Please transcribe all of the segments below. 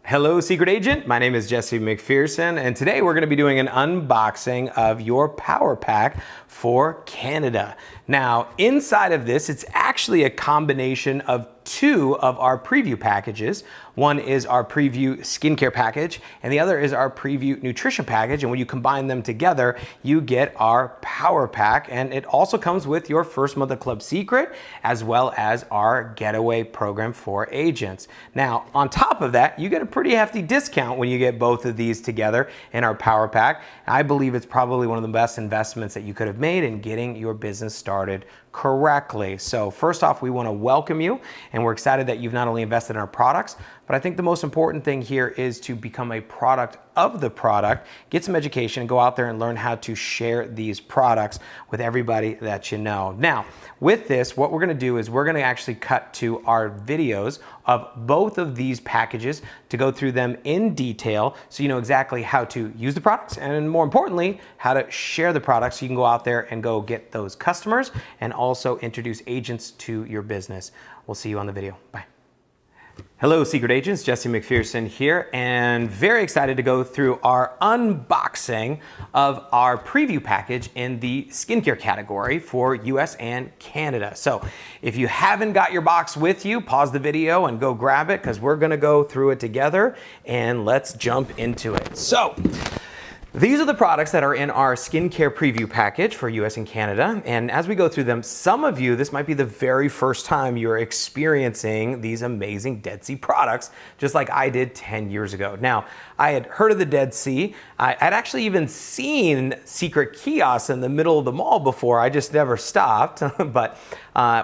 Hello, Secret Agent. My name is Jesse Macpherson, and today we're going to be doing an unboxing of your Power Pack for Canada. Now, inside of this, it's actually a combination of two of our preview packages. One is our preview skincare package, and the other is our preview nutrition package. And when you combine them together, you get our Power Pack. And it also comes with your first month of Club Seacret, as well as our getaway program for agents. Now, on top of that, you get a pretty hefty discount when you get both of these together in our Power Pack. I believe it's probably one of the best investments that you could have made in getting your business started correctly. So first off, we want to welcome you, and we're excited that you've not only invested in our products, but I think the most important thing here is to become a product of the product, get some education, and go out there and learn how to share these products with everybody that you know. Now, with this, what we're going to do is we're going to actually cut to our videos of both of these packages to go through them in detail so you know exactly how to use the products and, more importantly, how to share the products so you can go out there and go get those customers and also introduce agents to your business. We'll see you on the video. Bye. Hello, Secret Agents. Jesse Macpherson here, and very excited to go through our unboxing of our preview package in the skincare category for US and Canada. So if you haven't got your box with you, pause the video and go grab it, because we're gonna go through it together, and let's jump into it. So these are the products that are in our skincare preview package for US and Canada. And as we go through them, some of you, this might be the very first time you're experiencing these amazing Dead Sea products, just like I did 10 years ago. Now, I had heard of the Dead Sea. I'd actually even seen Seacret kiosks in the middle of the mall before. I just never stopped. But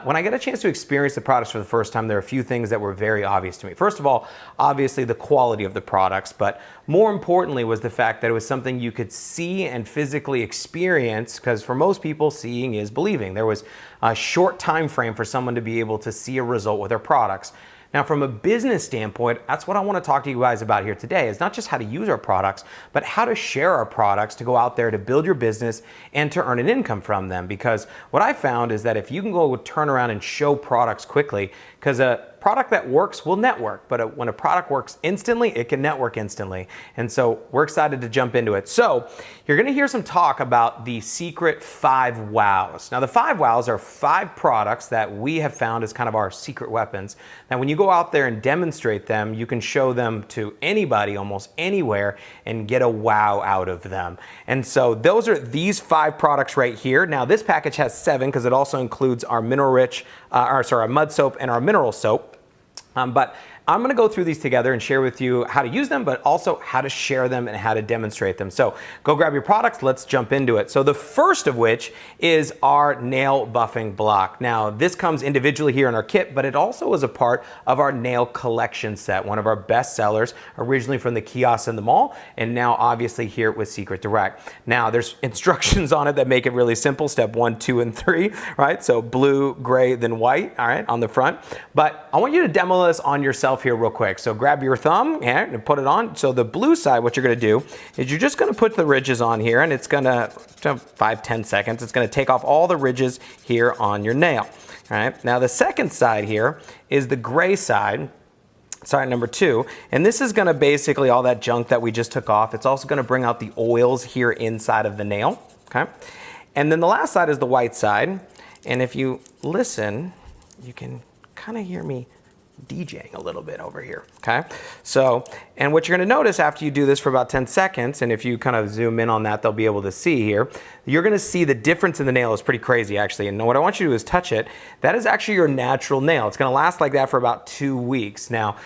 when I got a chance to experience the products for the first time, there are a few things that were very obvious to me. First of all, obviously the quality of the products, but more importantly was the fact that it was something you could see and physically experience, because for most people, seeing is believing. There was a short time frame for someone to be able to see a result with their products. Now, from a business standpoint, that's what I want to talk to you guys about here today, is not just how to use our products, but how to share our products to go out there to build your business and to earn an income from them. Because what I found is that if you can go turn around and show products quickly, because a product that works will network, but when a product works instantly, it can network instantly. And so we're excited to jump into it. So you're gonna hear some talk about the Seacret 5 Wows. Now, the 5 Wows are 5 products that we have found as kind of our secret weapons. Now, when you go out there and demonstrate them, you can show them to anybody almost anywhere and get a wow out of them. And so those are these 5 products right here. Now, this package has 7 because it also includes our our mud soap and our mineral soap. But I'm gonna go through these together and share with you how to use them, but also how to share them and how to demonstrate them. So go grab your products, let's jump into it. So the first of which is our nail buffing block. Now, this comes individually here in our kit, but it also is a part of our nail collection set, one of our best sellers, originally from the kiosks in the mall, and now obviously here with Seacret Direct. Now, there's instructions on it that make it really simple, step 1, 2, and 3, right? So blue, gray, then white, all right, on the front. But I want you to demo this on yourself here real quick. So grab your thumb and put it on. So the blue side, what you're gonna do is you're just gonna put the ridges on here, and it's gonna, 5-10 seconds, it's gonna take off all the ridges here on your nail. All right, now the second side here is the gray side, side number 2, and this is gonna basically all that junk that we just took off. It's also gonna bring out the oils here inside of the nail, okay? And then the last side is the white side, and if you listen, you can kind of hear me DJing a little bit over here, okay? So, and what you're gonna notice after you do this for about 10 seconds, and if you kind of zoom in on that, they'll be able to see here, you're gonna see the difference in the nail is pretty crazy, actually. And what I want you to do is touch it. That is actually your natural nail. It's gonna last like that for about 2 weeks. Now,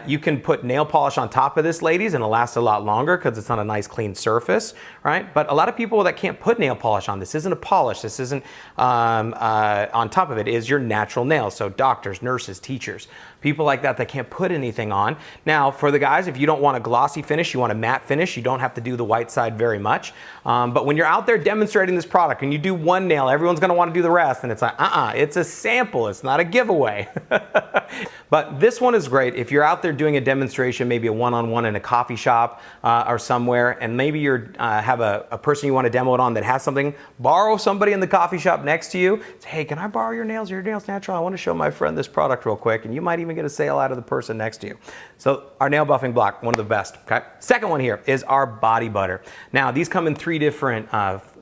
you can put nail polish on top of this, ladies, and it'll last a lot longer because it's on a nice clean surface, right? But a lot of people that can't put nail polish on, this isn't a polish, this isn't on top of it, is your natural nail. So doctors, nurses, teachers, people like that can't put anything on. Now, for the guys, if you don't want a glossy finish, you want a matte finish, you don't have to do the white side very much. But when you're out there demonstrating this product and you do one nail, everyone's gonna wanna do the rest, and it's like, it's a sample, it's not a giveaway. But this one is great if you're out there doing a demonstration, maybe a one-on-one in a coffee shop or somewhere, and maybe you have a person you want to demo it on that has something. Borrow somebody in the coffee shop next to you. Say, hey, can I borrow your nails? Your nails natural. I want to show my friend this product real quick, and you might even get a sale out of the person next to you. So our nail buffing block, one of the best. Okay. Second one here is our body butter. Now these come in 3 different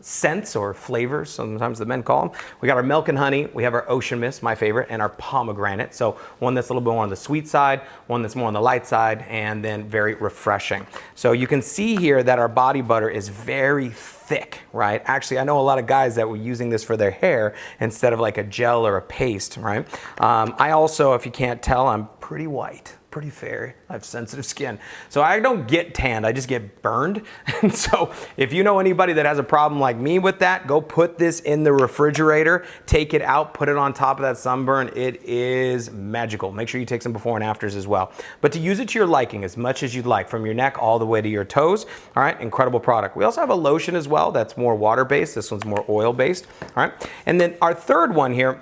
scents or flavors, sometimes the men call them. We got our milk and honey, we have our ocean mist, my favorite, and our pomegranate. So one that's a little bit more on the sweet side, one that's more on the light side, and then very refreshing. So you can see here that our body butter is very thick, right? Actually, I know a lot of guys that were using this for their hair instead of like a gel or a paste, right? I also, if you can't tell, I'm pretty white. Pretty fair. I have sensitive skin. So I don't get tanned, I just get burned. And so if you know anybody that has a problem like me with that, go put this in the refrigerator, take it out, put it on top of that sunburn. It is magical. Make sure you take some before and afters as well. But to use it to your liking as much as you'd like, from your neck all the way to your toes. All right, incredible product. We also have a lotion as well that's more water-based. This one's more oil-based. All right, and then our third one here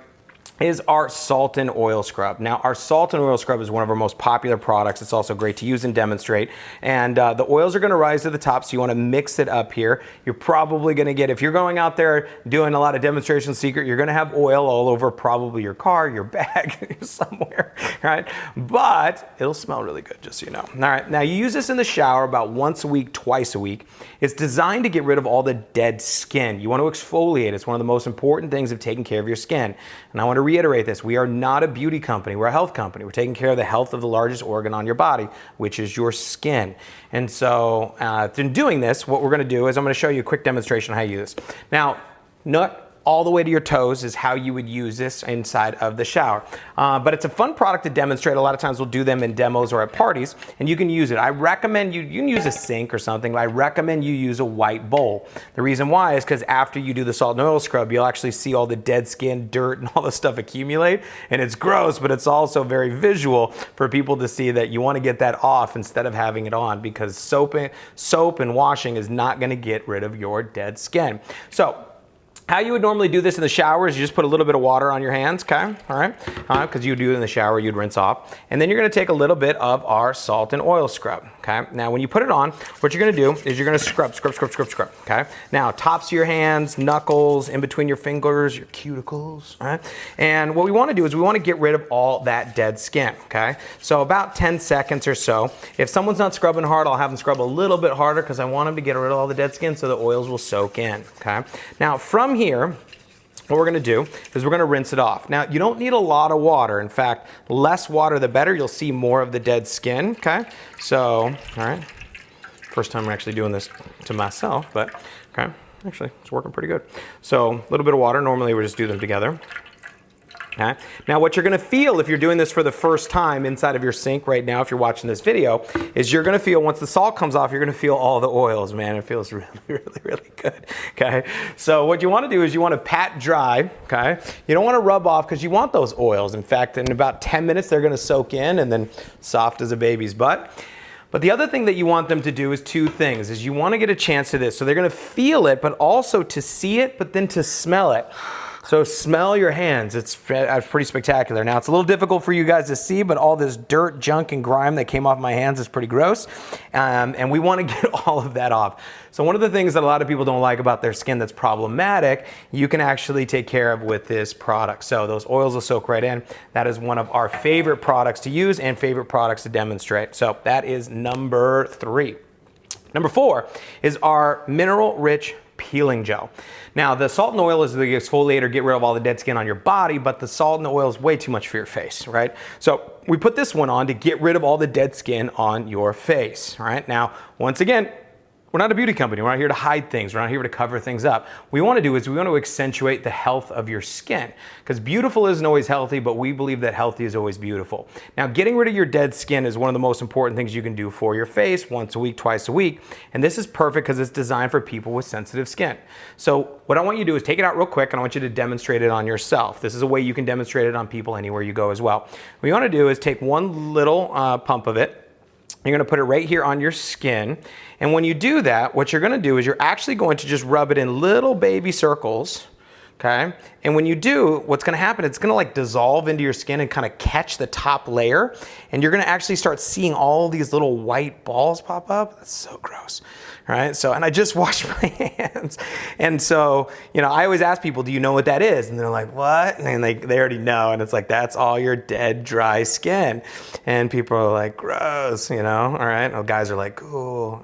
is our salt and oil scrub. Now our salt and oil scrub is one of our most popular products. It's also great to use and demonstrate. And the oils are gonna rise to the top, so you wanna mix it up here. You're probably gonna get, if you're going out there doing a lot of demonstration Seacret, you're gonna have oil all over probably your car, your bag, somewhere, right? But it'll smell really good, just so you know. All right, now you use this in the shower about once a week, twice a week. It's designed to get rid of all the dead skin. You wanna exfoliate. It's one of the most important things of taking care of your skin. And I wanna reiterate this, we are not a beauty company, we're a health company. We're taking care of the health of the largest organ on your body, which is your skin. And so in doing this, what we're gonna do is I'm gonna show you a quick demonstration of how you use this. Now, not all the way to your toes is how you would use this inside of the shower. But it's a fun product to demonstrate. A lot of times we'll do them in demos or at parties, and you can use it. I recommend you can use a sink or something, but I recommend you use a white bowl. The reason why is because after you do the salt and oil scrub, you'll actually see all the dead skin, dirt, and all the stuff accumulate. And it's gross, but it's also very visual for people to see that you want to get that off instead of having it on, because soap and washing is not going to get rid of your dead skin. So how you would normally do this in the shower is you just put a little bit of water on your hands, okay? All right, because you do it in the shower, you'd rinse off. And then you're gonna take a little bit of our salt and oil scrub, okay? Now, when you put it on, what you're gonna do is you're gonna scrub, okay? Now, tops of your hands, knuckles, in between your fingers, your cuticles, all right? And what we wanna do is we wanna get rid of all that dead skin, okay? So about 10 seconds or so. If someone's not scrubbing hard, I'll have them scrub a little bit harder because I want them to get rid of all the dead skin so the oils will soak in, okay? Now, from here, what we're gonna do is we're gonna rinse it off. Now, you don't need a lot of water. In fact, less water the better. You'll see more of the dead skin, okay? So, all right. First time I'm actually doing this to myself, but okay. Actually, it's working pretty good. So, a little bit of water. Normally, we just do them together. Okay. Now what you're gonna feel if you're doing this for the first time inside of your sink right now, if you're watching this video, is you're gonna feel, once the salt comes off, you're gonna feel all the oils, man. It feels really, really, really good, okay? So what you wanna do is you wanna pat dry, okay? You don't wanna rub off because you want those oils. In fact, in about 10 minutes, they're gonna soak in and then soft as a baby's butt. But the other thing that you want them to do is 2 things, is you wanna get a chance to this. So they're gonna feel it, but also to see it, but then to smell it. So smell your hands. It's pretty spectacular. Now, it's a little difficult for you guys to see, but all this dirt, junk, and grime that came off my hands is pretty gross. And we want to get all of that off. So one of the things that a lot of people don't like about their skin that's problematic, you can actually take care of with this product. So those oils will soak right in. That is one of our favorite products to use and favorite products to demonstrate. So that is number 3. Number 4 is our mineral-rich peeling gel. Now, the salt and oil is the exfoliator, get rid of all the dead skin on your body, but the salt and the oil is way too much for your face, right? So we put this one on to get rid of all the dead skin on your face, right? Now, once again, we're not a beauty company. We're not here to hide things. We're not here to cover things up. What we want to do is we want to accentuate the health of your skin, because beautiful isn't always healthy, but we believe that healthy is always beautiful. Now, getting rid of your dead skin is one of the most important things you can do for your face, once a week, twice a week. And this is perfect because it's designed for people with sensitive skin. So what I want you to do is take it out real quick, and I want you to demonstrate it on yourself. This is a way you can demonstrate it on people anywhere you go as well. What you want to do is take one little pump of it. You're gonna put it right here on your skin. And when you do that, what you're gonna do is you're actually going to just rub it in little baby circles, Okay, and when you do, what's gonna happen, it's gonna like dissolve into your skin and kind of catch the top layer, and you're gonna actually start seeing all these little white balls pop up. That's so gross, right? So, and I just washed my hands. And so, you know, I always ask people, do you know what that is? And they're like, what? And they already know, and it's like, that's all your dead, dry skin. And people are like, gross, you know, all right? And guys are like, cool.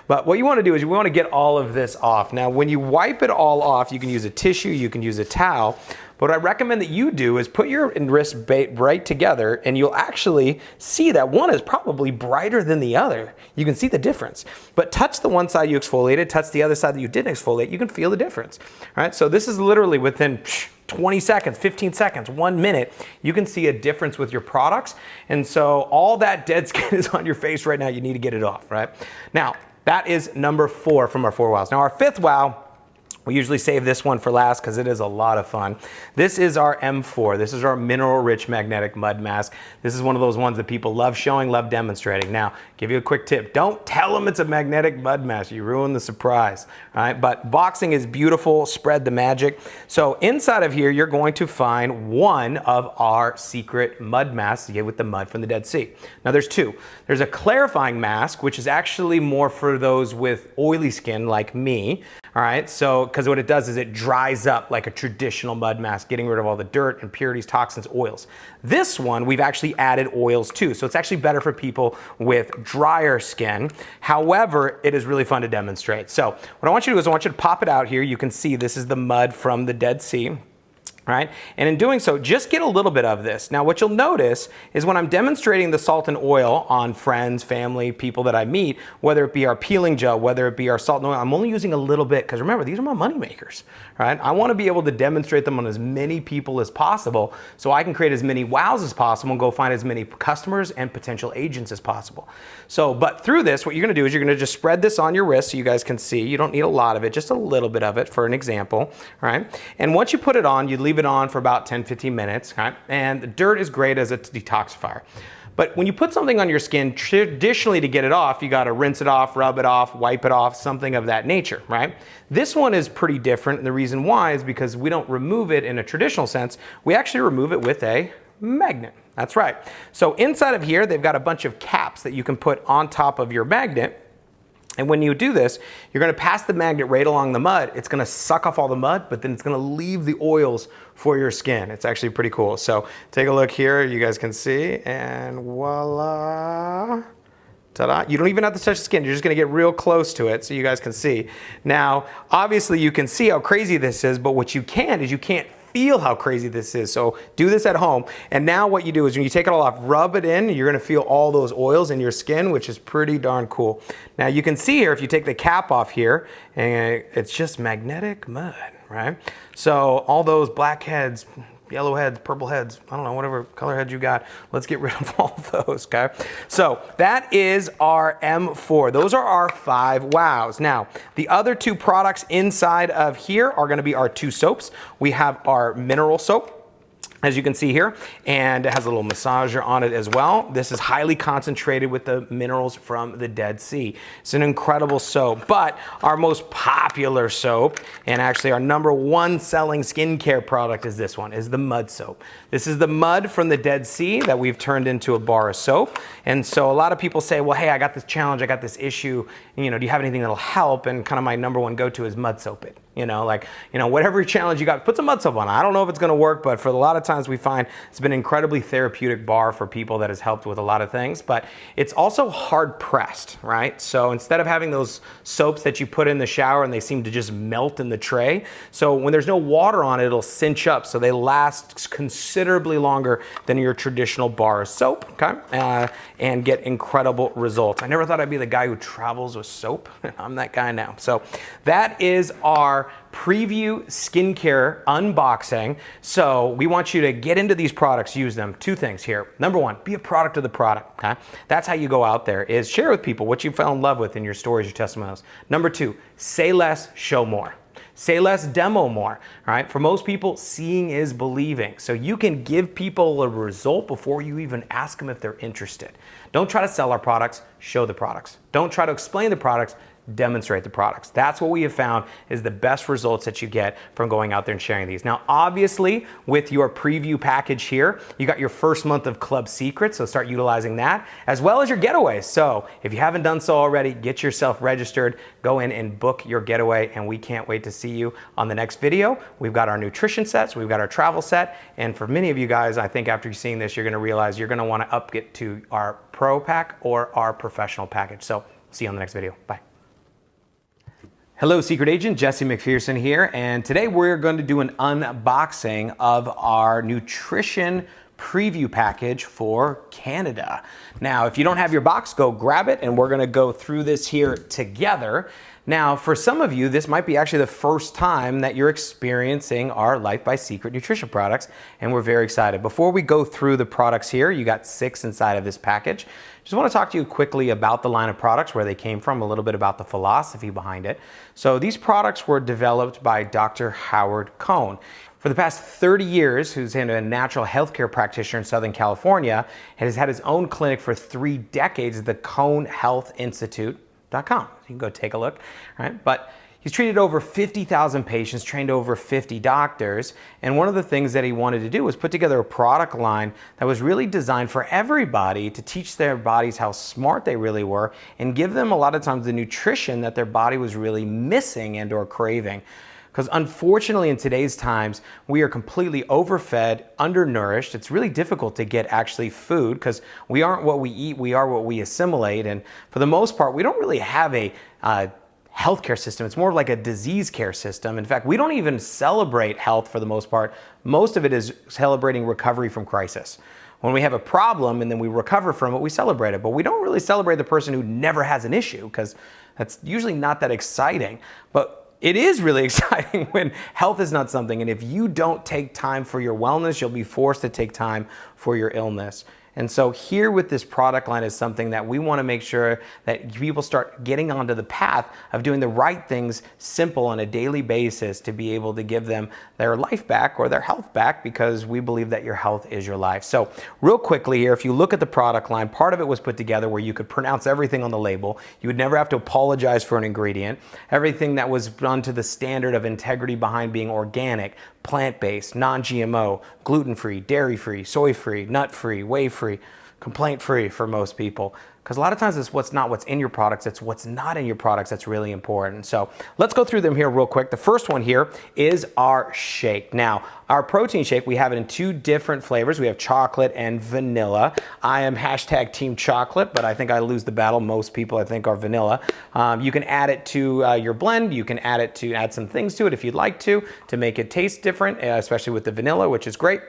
But what you wanna do is you wanna get all of this off. Now, when you wipe it all off, you can use a tissue, you can use a towel. But what I recommend that you do is put your wrist right together, and you'll actually see that one is probably brighter than the other. You can see the difference. But touch the one side you exfoliated, touch the other side that you didn't exfoliate, you can feel the difference. All right, so this is literally within 20 seconds, 15 seconds, 1 minute, you can see a difference with your products. And so all that dead skin is on your face right now, you need to get it off, right? Now, that is number 4 from our 4 wows. Now our 5th wow, we usually save this one for last because it is a lot of fun. This is our M4. This is our mineral-rich magnetic mud mask. This is one of those ones that people love showing, love demonstrating. Now, give you a quick tip. Don't tell them it's a magnetic mud mask. You ruin the surprise, all right? But boxing is beautiful. Spread the magic. So inside of here, you're going to find one of our Seacret mud masks to get with the mud from the Dead Sea. Now, there's 2. There's a clarifying mask, which is actually more for those with oily skin like me. All right, so because what it does is it dries up like a traditional mud mask, getting rid of all the dirt, impurities, toxins, oils. This one, we've actually added oils too, so it's actually better for people with drier skin. However, it is really fun to demonstrate. So what I want you to do is I want you to pop it out here. You can see this is the mud from the Dead Sea. Right? And in doing so, just get a little bit of this. Now, what you'll notice is when I'm demonstrating the salt and oil on friends, family, people that I meet, whether it be our peeling gel, whether it be our salt and oil, I'm only using a little bit because remember, these are my money makers, right? I want to be able to demonstrate them on as many people as possible so I can create as many wows as possible and go find as many customers and potential agents as possible. So, but through this, what you're going to do is you're going to just spread this on your wrist so you guys can see. You don't need a lot of it, just a little bit of it for an example, right? And once you put it on, you leave it on for about 10-15 minutes, right? And the dirt is great as a detoxifier. But when you put something on your skin, traditionally to get it off, you got to rinse it off, rub it off, wipe it off, something of that nature, right? This one is pretty different, and the reason why is because we don't remove it in a traditional sense. We actually remove it with a magnet. That's right. So inside of here, they've got a bunch of caps that you can put on top of your magnet. And when you do this, you're going to pass the magnet right along the mud. It's going to suck off all the mud, but then it's going to leave the oils for your skin. It's actually pretty cool. So take a look here. You guys can see, and voila. Ta-da. You don't even have to touch the skin. You're just going to get real close to it so you guys can see. Now, obviously you can see how crazy this is, but what you can is you can't feel how crazy this is. So do this at home. And now what you do is when you take it all off, rub it in, you're gonna feel all those oils in your skin, which is pretty darn cool. Now you can see here, if you take the cap off here, and it's just magnetic mud, right? So all those black heads, yellow heads, purple heads, I don't know, whatever color heads you got, let's get rid of all of those, okay? So that is our M4. Those are our 5 wows. Now, the other 2 products inside of here are gonna be our 2 soaps. We have our mineral soap, as you can see here, and it has a little massager on it as well. This is highly concentrated with the minerals from the Dead Sea. It's an incredible soap, but our most popular soap, and actually our #1 selling skincare product is this one, is the mud soap. This is the mud from the Dead Sea that we've turned into a bar of soap. And so a lot of people say, well, hey, I got this challenge, I got this issue, you know, do you have anything that'll help? And kind of my #1 go-to is mud soap it. You know, like, you know, whatever challenge you got, put some mud soap on. I don't know if it's gonna work, but for a lot of times we find it's been an incredibly therapeutic bar for people that has helped with a lot of things, but it's also hard pressed, right? So instead of having those soaps that you put in the shower and they seem to just melt in the tray, so when there's no water on it, it'll cinch up, so they last considerably longer than your traditional bar of soap, okay? And get incredible results. I never thought I'd be the guy who travels with soap. I'm that guy now. So that is our preview skincare unboxing. So we want you to get into these products, use them. 2 things here. #1, be a product of the product, okay? That's how you go out there, is share with people what you fell in love with in your stories, your testimonials. #2, say less, show more. Say less, demo more, all right? For most people, seeing is believing. So you can give people a result before you even ask them if they're interested. Don't try to sell our products, show the products. Don't try to explain the products, demonstrate the products. That's what we have found is the best results that you get from going out there and sharing these. Now, obviously, with your preview package here, you got your first month of Club Seacret, so start utilizing that, as well as your getaways. So if you haven't done so already, get yourself registered, go in and book your getaway, and we can't wait to see you on the next video. We've got our nutrition sets, we've got our travel set, and for many of you guys, I think after seeing this, you're gonna realize you're gonna wanna up it to our Pro Pack or our Professional package. So see you on the next video. Bye. Hello, Secret Agent, Jesse Macpherson here, and today we're going to do an unboxing of our nutrition preview package for Canada. Now, if you don't have your box, go grab it, and we're gonna go through this here together. Now, for some of you, this might be actually the first time that you're experiencing our Life by Seacret nutrition products, and we're very excited. Before we go through the products here, you got 6 inside of this package. Just want to talk to you quickly about the line of products, where they came from, a little bit about the philosophy behind it. So these products were developed by Dr. Howard Cohn. For the past 30 years, who's been a natural healthcare practitioner in Southern California, and has had his own clinic for 3 decades at the CohnHealthInstitute.com. You can go take a look, right? But he's treated over 50,000 patients, trained over 50 doctors, and one of the things that he wanted to do was put together a product line that was really designed for everybody to teach their bodies how smart they really were and give them a lot of times the nutrition that their body was really missing and or craving. Because unfortunately in today's times, we are completely overfed, undernourished. It's really difficult to get actually food because we aren't what we eat, we are what we assimilate. And for the most part, we don't really have a healthcare system. It's more like a disease care system. In fact, we don't even celebrate health for the most part. Most of it is celebrating recovery from crisis. When we have a problem and then we recover from it, we celebrate it. But we don't really celebrate the person who never has an issue, because that's usually not that exciting. But it is really exciting when health is not something, and if you don't take time for your wellness, you'll be forced to take time for your illness. And so here with this product line is something that we want to make sure that people start getting onto the path of doing the right things simple on a daily basis to be able to give them their life back or their health back, because we believe that your health is your life. So real quickly here, if you look at the product line, part of it was put together where you could pronounce everything on the label. You would never have to apologize for an ingredient. Everything that was done to the standard of integrity behind being organic, plant-based, non-GMO, gluten-free, dairy-free, soy-free, nut-free, whey-free, complaint-free for most people. Because a lot of times it's what's in your products, it's what's not in your products that's really important. So let's go through them here real quick. The first one here is our shake. Now, our protein shake, we have it in 2 different flavors. We have chocolate and vanilla. I am hashtag team chocolate, but I think I lose the battle. Most people, I think, are vanilla. You can add it to your blend. You can add some things to it if you'd like to make it taste different, especially with the vanilla, which is great.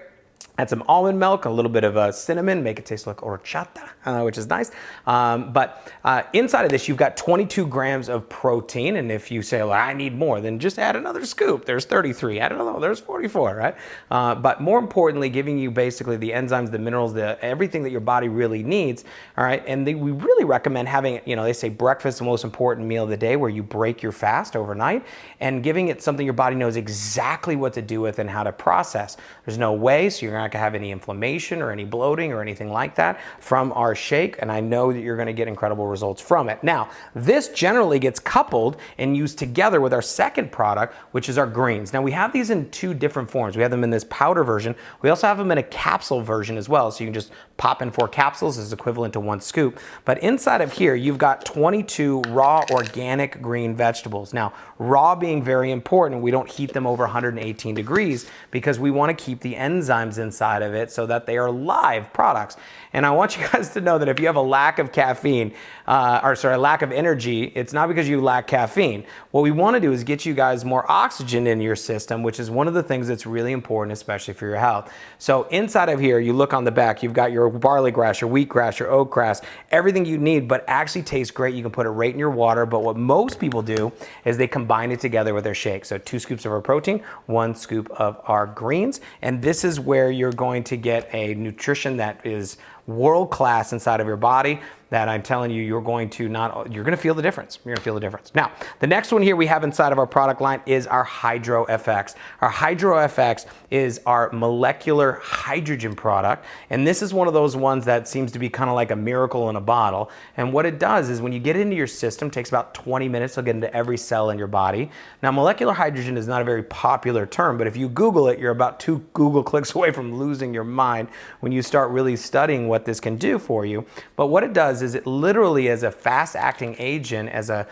Add some almond milk, a little bit of cinnamon, make it taste like horchata, which is nice. But inside of this, you've got 22 grams of protein. And if you say, well, I need more, then just add another scoop. There's 33. I don't know, there's 44, right? But more importantly, giving you basically the enzymes, the minerals, everything that your body really needs, all right? And we really recommend having, they say breakfast is the most important meal of the day, where you break your fast overnight, and giving it something your body knows exactly what to do with and how to process. There's no way, so you're not gonna have any inflammation or any bloating or anything like that from our shake, and I know that you're gonna get incredible results from it. Now, this generally gets coupled and used together with our second product, which is our greens. Now, we have these in 2 different forms. We have them in this powder version. We also have them in a capsule version as well, so you can just pop in 4 capsules, is equivalent to 1 scoop. But inside of here, you've got 22 raw organic green vegetables. Now, raw being very important, we don't heat them over 118 degrees because we want to keep the enzymes inside of it so that they are live products. And I want you guys to know that if you have a lack of caffeine, a lack of energy, it's not because you lack caffeine. What we want to do is get you guys more oxygen in your system, which is one of the things that's really important, especially for your health. So inside of here, you look on the back, you've got your barley grass, your wheatgrass, your oat grass, everything you need, but actually tastes great. You can put it right in your water, but what most people do is they combine it together with their shake. So 2 scoops of our protein, 1 scoop of our greens, and this is where you're going to get a nutrition that is world class inside of your body that I'm telling you, you're going to feel the difference. You're gonna feel the difference. Now, the next one here we have inside of our product line is our HYDROFX. Our HYDROFX is our molecular hydrogen product. And this is one of those ones that seems to be kind of like a miracle in a bottle. And what it does is when you get into your system, it takes about 20 minutes to get into every cell in your body. Now, molecular hydrogen is not a very popular term, but if you Google it, you're about 2 Google clicks away from losing your mind when you start really studying what this can do for you. But what it does is it literally is a fast-acting agent, as a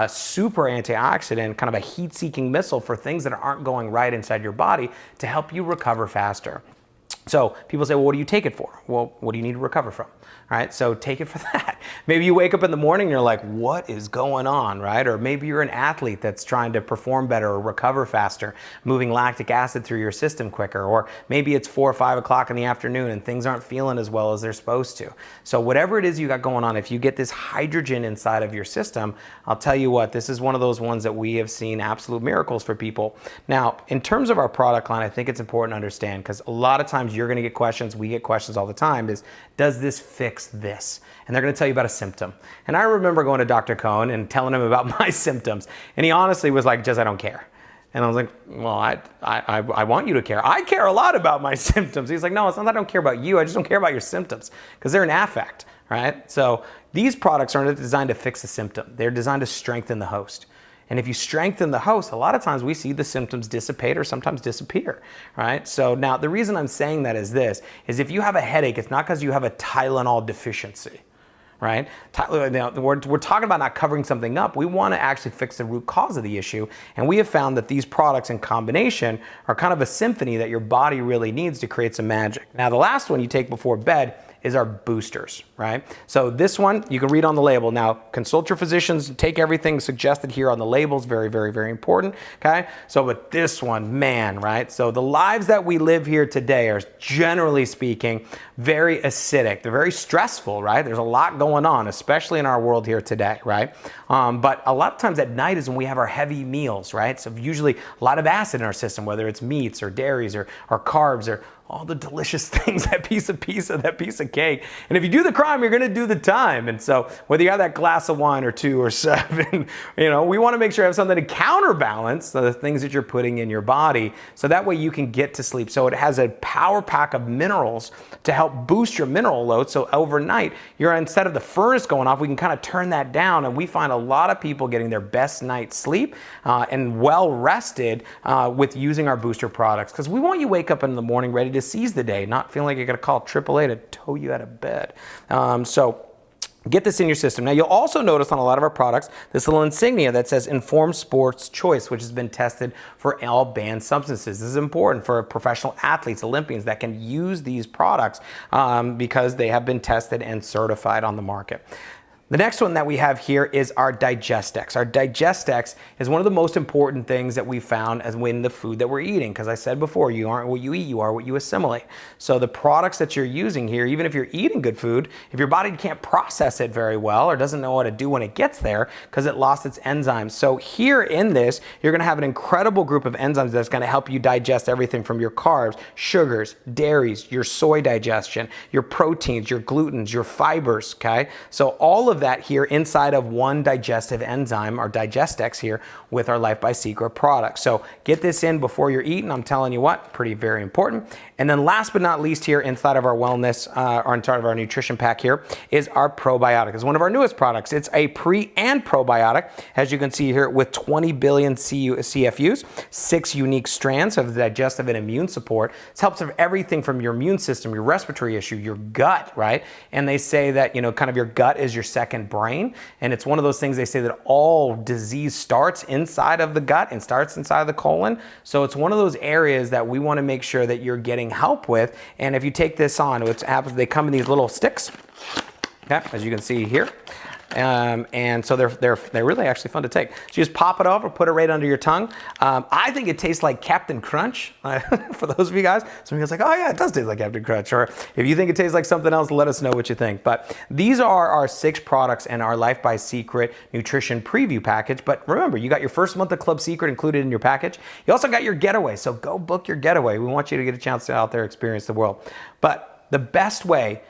super antioxidant, kind of a heat-seeking missile for things that aren't going right inside your body to help you recover faster. So people say, well, what do you take it for? Well, what do you need to recover from? All right, so take it for that. Maybe you wake up in the morning and you're like, what is going on, right? Or maybe you're an athlete that's trying to perform better or recover faster, moving lactic acid through your system quicker. Or maybe it's 4 or 5 o'clock in the afternoon and things aren't feeling as well as they're supposed to. So whatever it is you got going on, if you get this hydrogen inside of your system, I'll tell you what, this is one of those ones that we have seen absolute miracles for people. Now, in terms of our product line, I think it's important to understand, because a lot of times you're going to get questions, we get questions all the time, is does this fix this? And they're going to tell you about a symptom. And I remember going to Dr. Cohn and telling him about my symptoms. And he honestly was like, Jess, I don't care. And I was like, well, I want you to care. I care a lot about my symptoms. He's like, no, it's not that I don't care about you. I just don't care about your symptoms, because they're an affect, right? So these products aren't designed to fix a symptom. They're designed to strengthen the host. And if you strengthen the host, a lot of times we see the symptoms dissipate or sometimes disappear, right? So now the reason I'm saying that is this, is if you have a headache, it's not because you have a Tylenol deficiency, right? We're talking about not covering something up. We want to actually fix the root cause of the issue. And we have found that these products in combination are kind of a symphony that your body really needs to create some magic. Now, the last one you take before bed is our boosters, right? So this one, you can read on the label. Now, consult your physicians, take everything suggested here on the labels, very, very, very important, okay? So, but this one, man, right? So the lives that we live here today are, generally speaking, very acidic. They're very stressful, right? There's a lot going on, especially in our world here today, right? But a lot of times at night is when we have our heavy meals, right? So usually a lot of acid in our system, whether it's meats or dairies or carbs or all the delicious things, that piece of pizza, that piece of cake. And if you do the crime, you're gonna do the time. And so whether you have that glass of wine or 2 or 7, we wanna make sure you have something to counterbalance the things that you're putting in your body, so that way you can get to sleep. So it has a power pack of minerals to help boost your mineral load. So overnight, instead of the furnace going off, we can kind of turn that down. And we find a lot of people getting their best night's sleep and well rested with using our booster products. Because we want you to wake up in the morning ready to seize the day, not feeling like you're going to call AAA to tow you out of bed. So get this in your system. Now, you'll also notice on a lot of our products this little insignia that says Informed Sports Choice, which has been tested for all banned substances. This is important for professional athletes, Olympians, that can use these products because they have been tested and certified on the market. The next one that we have here is our DIGESTX. Our DIGESTX is one of the most important things that we found as in the food that we're eating, because I said before, you aren't what you eat, you are what you assimilate. So the products that you're using here, even if you're eating good food, if your body can't process it very well or doesn't know what to do when it gets there because it lost its enzymes. So here in this, you're going to have an incredible group of enzymes that's going to help you digest everything from your carbs, sugars, dairies, your soy digestion, your proteins, your glutens, your fibers, okay? So all of that here inside of one digestive enzyme, our DIGESTX here, with our Life by Seacret product. So get this in before you're eating. I'm telling you what, very important. And then last but not least here inside of our wellness, or inside of our nutrition pack here, is our probiotic. It's one of our newest products. It's a pre and probiotic, as you can see here, with 20 billion CFUs, 6 unique strands of digestive and immune support. It helps with everything from your immune system, your respiratory issue, your gut, right? And they say that, kind of your gut is your second brain. And it's one of those things they say that all disease starts inside of the gut and starts inside of the colon. So it's one of those areas that we want to make sure that you're getting help with. And if you take this on, they come in these little sticks, okay, as you can see here. And so they're really actually fun to take. So you just pop it off or put it right under your tongue. I think it tastes like Captain Crunch for those of you guys. Some of you guys are like, oh yeah, it does taste like Captain Crunch. Or if you think it tastes like something else, let us know what you think. But these are our 6 products in our Life by Seacret nutrition preview package. But remember, you got your first month of Club Seacret included in your package. You also got your getaway. So go book your getaway. We want you to get a chance to out there experience the world. But the best way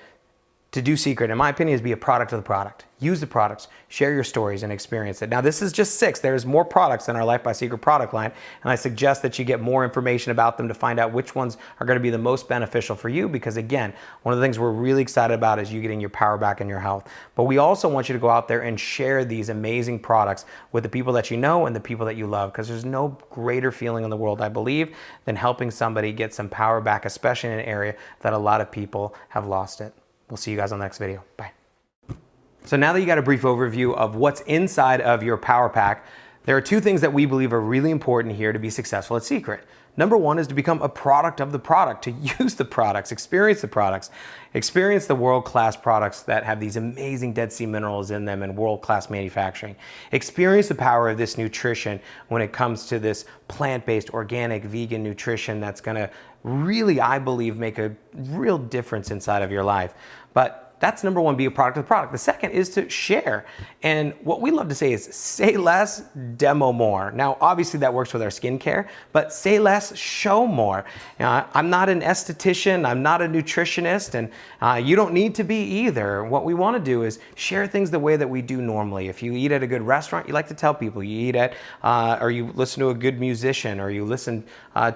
to do Seacret, in my opinion, is be a product of the product. Use the products, share your stories, and experience it. Now, this is just 6. There's more products in our Life by Seacret product line, and I suggest that you get more information about them to find out which ones are going to be the most beneficial for you, because again, one of the things we're really excited about is you getting your power back in your health. But we also want you to go out there and share these amazing products with the people that you know and the people that you love, because there's no greater feeling in the world, I believe, than helping somebody get some power back, especially in an area that a lot of people have lost it. We'll see you guys on the next video. Bye. So now that you got a brief overview of what's inside of your power pack, there are 2 things that we believe are really important here to be successful at Seacret. Number 1 is to become a product of the product, to use the products, experience the world-class products that have these amazing Dead Sea minerals in them and world-class manufacturing. Experience the power of this nutrition when it comes to this plant-based, organic, vegan nutrition that's gonna really, I believe, make a real difference inside of your life. But that's number 1, be a product of the product. The second is to share. And what we love to say is say less, demo more. Now, obviously that works with our skincare, but say less, show more. I'm not an esthetician, I'm not a nutritionist, and you don't need to be either. What we want to do is share things the way that we do normally. If you eat at a good restaurant, you like to tell people. You eat at, or you listen to a good musician, or you listen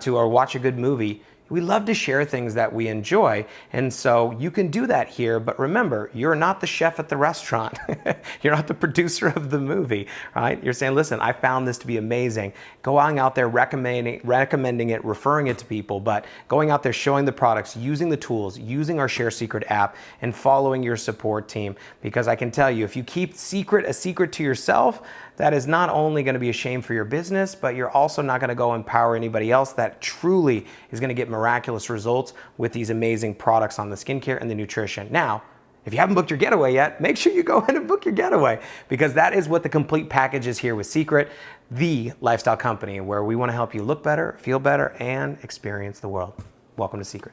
to or watch a good movie. We love to share things that we enjoy, and so you can do that here, but remember, you're not the chef at the restaurant. You're not the producer of the movie, right? You're saying, listen, I found this to be amazing. Going out there, recommending it, referring it to people, but going out there, showing the products, using the tools, using our Share Seacret app, and following your support team, because I can tell you, if you keep Seacret a secret to yourself, that is not only going to be a shame for your business, but you're also not going to go empower anybody else that truly is going to get miraculous results with these amazing products on the skincare and the nutrition. Now, if you haven't booked your getaway yet, make sure you go ahead and book your getaway, because that is what the complete package is here with Seacret, the lifestyle company where we want to help you look better, feel better, and experience the world. Welcome to Seacret.